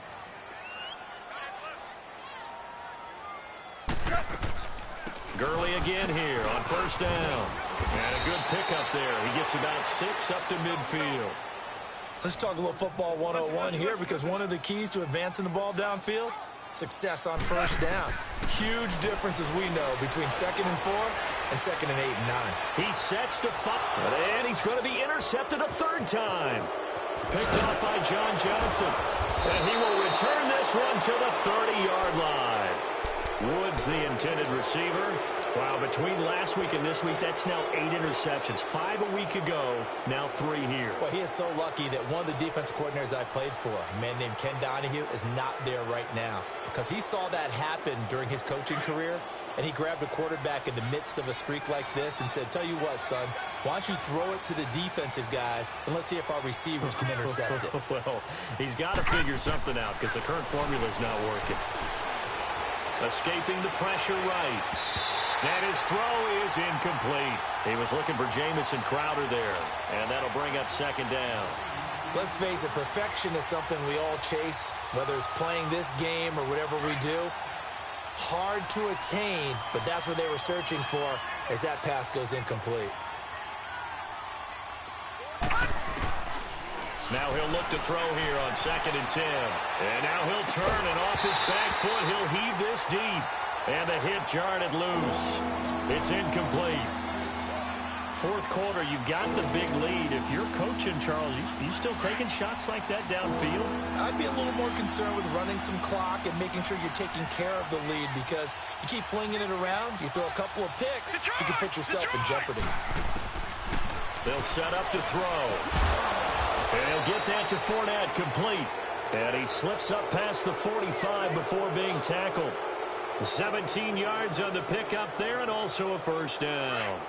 Gurley again here on 1st down. And a good pickup there. He gets about 6 up to midfield. Let's talk a little football 101 here, because one of the keys to advancing the ball downfield, success on 1st down. Huge difference, as we know, between 2nd and 4 and 2nd and 8 and 9. He sets to 5, and he's going to be intercepted a 3rd time. Picked off by John Johnson. And he will return this one to the 30-yard line. Woods, the intended receiver. Wow, between last week and this week, that's now 8 interceptions. 5 a week ago, now 3 here. Well, he is so lucky that one of the defensive coordinators I played for, a man named Ken Donahue, is not there right now. Because he saw that happen during his coaching career, and he grabbed a quarterback in the midst of a streak like this and said, tell you what, son, why don't you throw it to the defensive guys, and let's see if our receivers can intercept it. Well, he's got to figure something out because the current formula is not working. Escaping the pressure right. And his throw is incomplete. He was looking for Jamison Crowder there, and that'll bring up second down. Let's face it, perfection is something we all chase, whether it's playing this game or whatever we do. Hard to attain, but that's what they were searching for as that pass goes incomplete. Now he'll look to throw here on 2nd and 10. And now he'll turn, and off his back foot, he'll heave this deep. And the hit jarred it loose. It's incomplete. Fourth quarter, you've got the big lead. If you're coaching, Charles, you still taking shots like that downfield? I'd be a little more concerned with running some clock and making sure you're taking care of the lead, because you keep flinging it around, you throw a couple of picks, you can put yourself in jeopardy. They'll set up to throw. And he'll get that to Fournette, complete. And he slips up past the 45 before being tackled. 17 yards on the pickup there, and also a first down.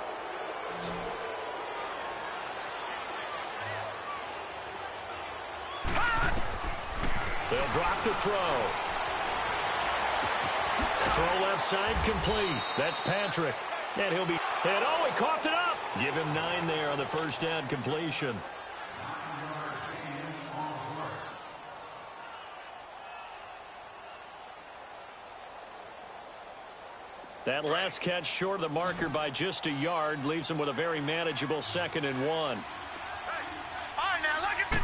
They'll drop the throw. Throw left side, complete. That's Patrick. And he'll be... And oh, he coughed it up. Give him 9 there on the first down completion. That last catch short of the marker by just a yard leaves him with a very manageable 2nd and 1. All right, now, look at this.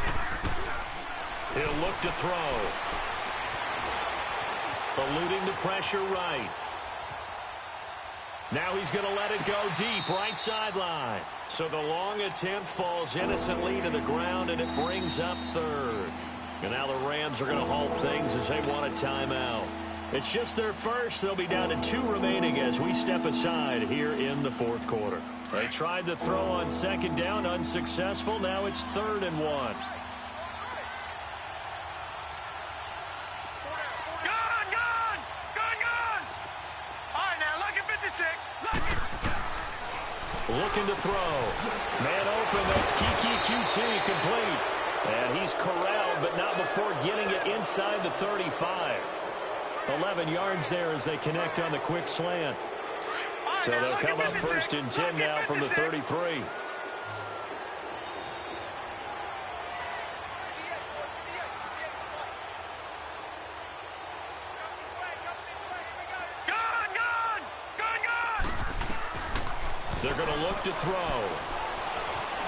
He'll look to throw. Eluding the pressure right. Now he's going to let it go deep, right sideline. So the long attempt falls innocently to the ground, and it brings up 3rd. And now the Rams are going to halt things as they want a timeout. It's just their first. They'll be down to 2 remaining as we step aside here in the fourth quarter. They tried the throw on 2nd down, unsuccessful. Now it's 3rd and 1. Gone! Gone! Gone, gone! All right, now, look at 56. Look at... Looking to throw. Man open. That's Kiki QT, complete. And he's corralled, but not before getting it inside the 35. 11 yards there as they connect on the quick slant. So they'll come up 1st and 10 now from the 33. They're going to look to throw.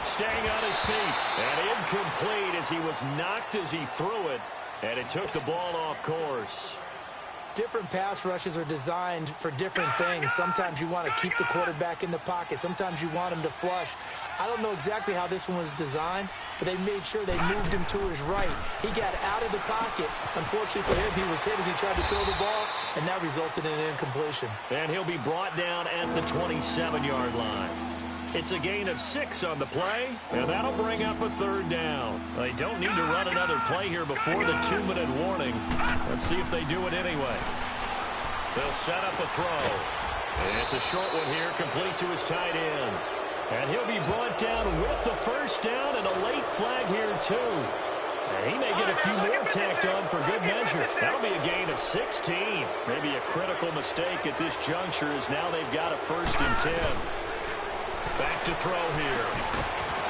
Staying on his feet. And incomplete as he was knocked as he threw it. And it took the ball off course. Different pass rushes are designed for different things. Sometimes you want to keep the quarterback in the pocket. Sometimes you want him to flush. I don't know exactly how this one was designed, but they made sure they moved him to his right. He got out of the pocket. Unfortunately for him, he was hit as he tried to throw the ball, and that resulted in an incompletion. And he'll be brought down at the 27-yard line. It's a gain of 6 on the play, and that'll bring up a 3rd down. They don't need to run another play here before the 2-minute warning. Let's see if they do it anyway. They'll set up a throw. And it's a short one here, complete to his tight end. And he'll be brought down with the first down and a late flag here, too. And he may get a few more tacked on for good measure. That'll be a gain of 16. Maybe a critical mistake at this juncture as now they've got a 1st and 10. Back to throw here.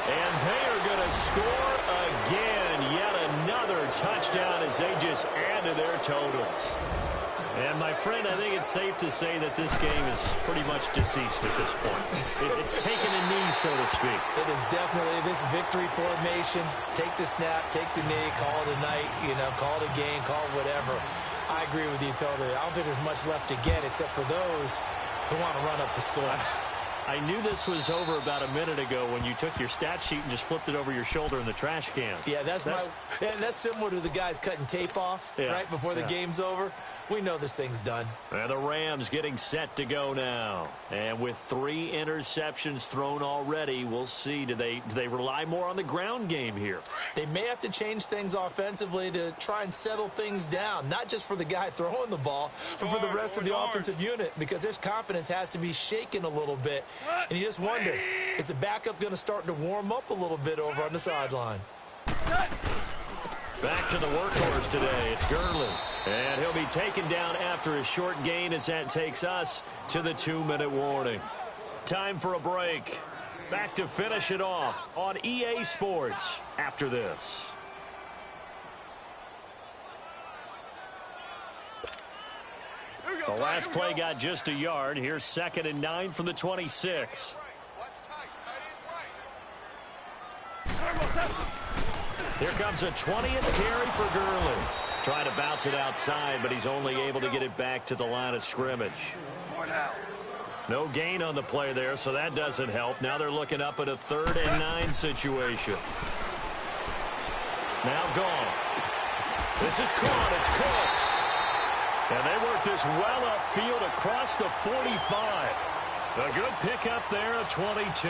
And they are going to score again. Yet another touchdown as they just add to their totals. And, my friend, I think it's safe to say that this game is pretty much deceased at this point. It's taken a knee, so to speak. It is definitely this victory formation. Take the snap, take the knee, call it a night, call it a game, call it whatever. I agree with you totally. I don't think there's much left to get except for those who want to run up the score. I knew this was over about a minute ago when you took your stat sheet and just flipped it over your shoulder in the trash can. Yeah, that's similar to the guys cutting tape off right before the game's over. We know this thing's done. And the Rams getting set to go now. And with 3 interceptions thrown already, we'll see. Do they rely more on the ground game here? They may have to change things offensively to try and settle things down, not just for the guy throwing the ball, but for the rest of the offensive unit, because their confidence has to be shaken a little bit. And you just wonder, is the backup going to start to warm up a little bit over on the sideline? Back to the workhorse today. It's Gurley. And he'll be taken down after a short gain as that takes us to the 2-minute warning. Time for a break. Back to finish it off on EA Sports after this. The last play got just a yard. Here's 2nd and 9 from the 26. Here comes a 20th carry for Gurley. Trying to bounce it outside, but he's only able to get it back to the line of scrimmage. No gain on the play there, so that doesn't help. Now they're looking up at a 3rd and 9 situation. Now gone. This is caught. It's Cooks. And they work this well upfield across the 45. A good pickup there at 22.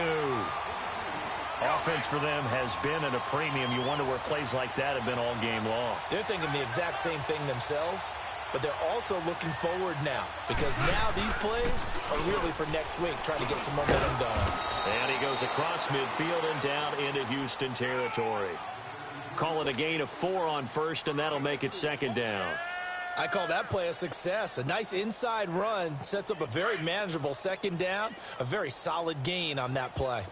Offense for them has been at a premium. You wonder where plays like that have been all game long. They're thinking the exact same thing themselves, but they're also looking forward now, because now these plays are really for next week, trying to get some momentum going. And he goes across midfield and down into Houston territory. Call it a gain of 4 on first, and that'll make it 2nd down. I call that play a success. A nice inside run sets up a very manageable 2nd down, a very solid gain on that play.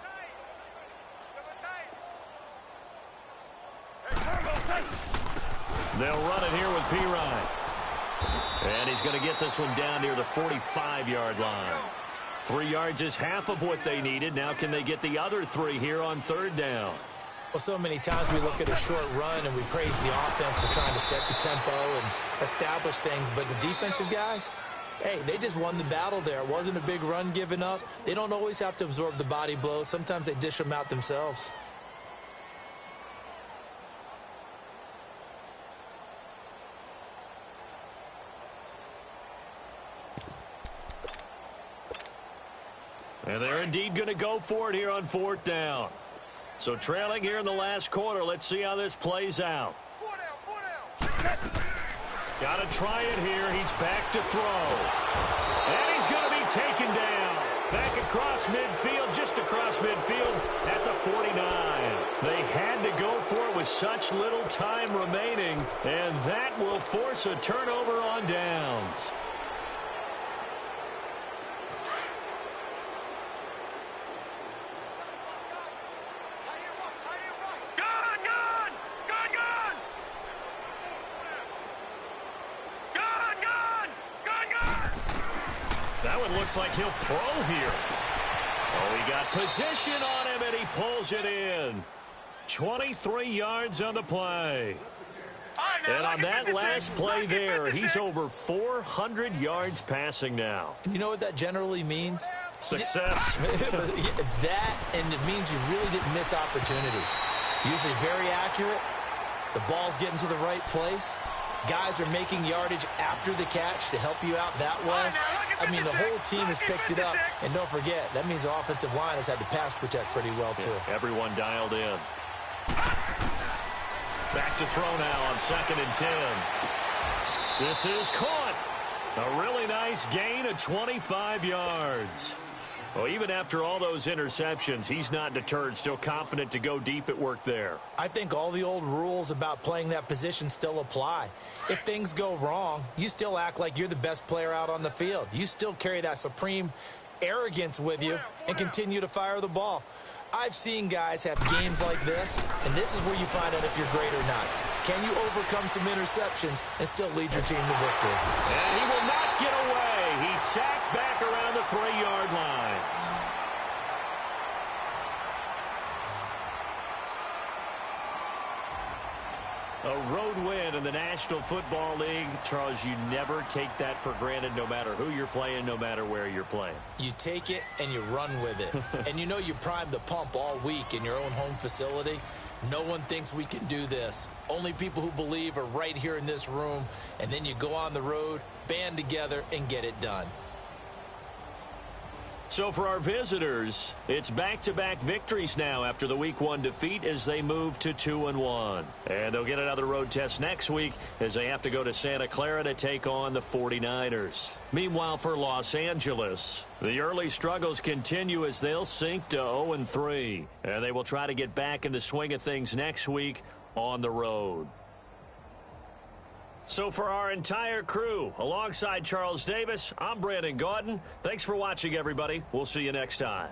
They'll run it here with Pirine. And he's going to get this one down near the 45-yard line. 3 yards is half of what they needed. Now can they get the other 3 here on 3rd down? Well, so many times we look at a short run and we praise the offense for trying to set the tempo and establish things. But the defensive guys, hey, they just won the battle there. It wasn't a big run given up. They don't always have to absorb the body blows. Sometimes they dish them out themselves. And they're indeed going to go for it here on 4th down. So trailing here in the last quarter. Let's see how this plays out. Got to try it here. He's back to throw. And he's going to be taken down. Back across midfield, just across midfield at the 49. They had to go for it with such little time remaining, and that will force a turnover on downs. That one looks like he'll throw here. Oh, he got position on him, and he pulls it in. 23 yards on the play. And on that last play there, he's over 400 yards passing now. You know what that generally means? Success. That, and it means you really didn't miss opportunities. Usually very accurate. The ball's getting to the right place. Guys are making yardage after the catch to help you out that way. I mean, the whole team has picked it up. And don't forget, that means the offensive line has had to pass protect pretty well, too. Yeah, everyone dialed in. Back to throw now on 2nd and 10. This is caught. A really nice gain of 25 yards. Well, even after all those interceptions, he's not deterred, still confident to go deep at work there. I think all the old rules about playing that position still apply. If things go wrong, you still act like you're the best player out on the field. You still carry that supreme arrogance with you and continue to fire the ball. I've seen guys have games like this, and this is where you find out if you're great or not. Can you overcome some interceptions and still lead your team to victory? And he will not get away. He's sacked back around the 3-yard line. A road win in the National Football League. Charles, you never take that for granted no matter who you're playing, no matter where you're playing. You take it and you run with it. And you know you primed the pump all week in your own home facility. No one thinks we can do this. Only people who believe are right here in this room. And then you go on the road, band together, and get it done. So for our visitors, it's back-to-back victories now after the Week 1 defeat as they move to 2-1. And they'll get another road test next week as they have to go to Santa Clara to take on the 49ers. Meanwhile, for Los Angeles, the early struggles continue as they'll sink to 0-3. And they will try to get back in the swing of things next week on the road. So for our entire crew, alongside Charles Davis, I'm Brandon Gaudin. Thanks for watching, everybody. We'll see you next time.